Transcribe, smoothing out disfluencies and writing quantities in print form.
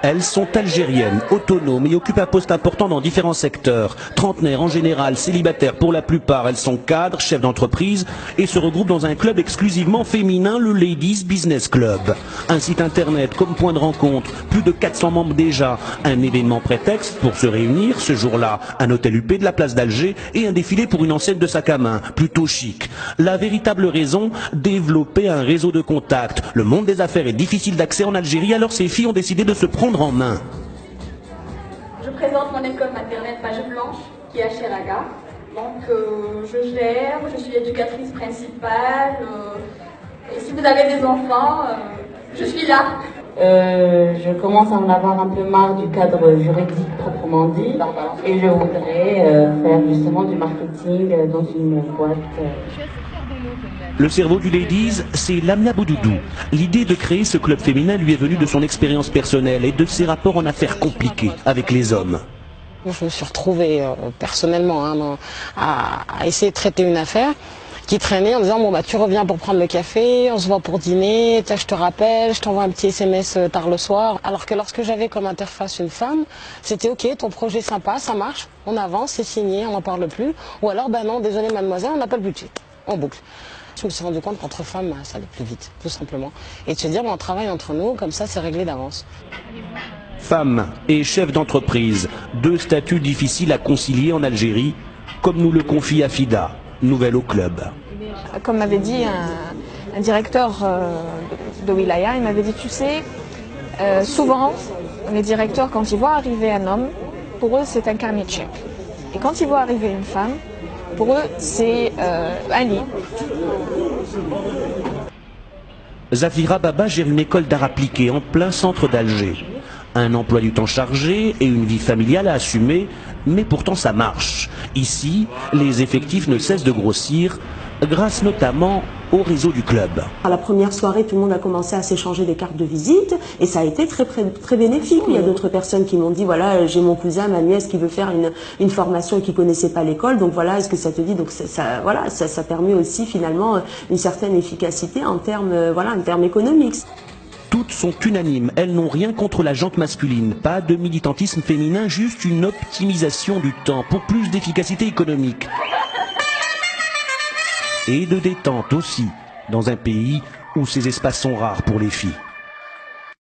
Elles sont algériennes, autonomes et occupent un poste important dans différents secteurs. Trentenaires en général, célibataires pour la plupart, elles sont cadres, chefs d'entreprise et se regroupent dans un club exclusivement féminin, le Ladies Business Club. Un site internet comme point de rencontre, plus de 400 membres déjà. Un événement prétexte pour se réunir, ce jour-là, un hôtel huppé de la place d'Alger et un défilé pour une enseigne de sac à main, plutôt chic. La véritable raison, développer un réseau de contacts. Le monde des affaires est difficile d'accès en Algérie, alors ces filles ont décidé de se prendre en main. Je présente mon école maternelle Page Blanche qui est à Cheraga. Donc je gère, je suis éducatrice principale. Et si vous avez des enfants, je suis là. Je commence à en avoir un peu marre du cadre juridique proprement dit. Et je voudrais faire justement du marketing dans une boîte. Le cerveau du Ladies, c'est Lamna Boudoudou. L'idée de créer ce club féminin lui est venue de son expérience personnelle et de ses rapports en affaires compliqués avec les hommes. Je me suis retrouvée personnellement à essayer de traiter une affaire qui traînait en disant bon bah tu reviens pour prendre le café, on se voit pour dîner, je te rappelle, je t'envoie un petit SMS tard le soir. Alors que lorsque j'avais comme interface une femme, c'était ok, ton projet sympa, ça marche, on avance, c'est signé, on n'en parle plus. Ou alors bah non, désolé mademoiselle, on n'a pas le budget, on boucle. Je me suis rendu compte qu'entre femmes, ça allait plus vite, tout simplement. Et de se dire, on travaille entre nous, comme ça, c'est réglé d'avance. Femmes et chefs d'entreprise, deux statuts difficiles à concilier en Algérie, comme nous le confie Afida, nouvelle au club. Comme m'avait dit un directeur de Wilaya, il m'avait dit, tu sais, souvent, les directeurs, quand ils voient arriver un homme, pour eux, c'est un carnet de chèques. Et quand ils voient arriver une femme, pour eux, c'est un lit. Zafira Baba gère une école d'art appliqué en plein centre d'Alger. Un emploi du temps chargé et une vie familiale à assumer, mais pourtant ça marche. Ici, les effectifs ne cessent de grossir, grâce notamment au réseau du club. À la première soirée, tout le monde a commencé à s'échanger des cartes de visite et ça a été très bénéfique. Il y a d'autres personnes qui m'ont dit voilà, j'ai mon cousin, ma nièce qui veut faire une formation et qui connaissait pas l'école, donc voilà, est-ce que ça te dit? Donc ça permet aussi finalement une certaine efficacité en termes économiques. Toutes sont unanimes, elles n'ont rien contre la jante masculine, pas de militantisme féminin, juste une optimisation du temps pour plus d'efficacité économique. Et de détente aussi, dans un pays où ces espaces sont rares pour les filles.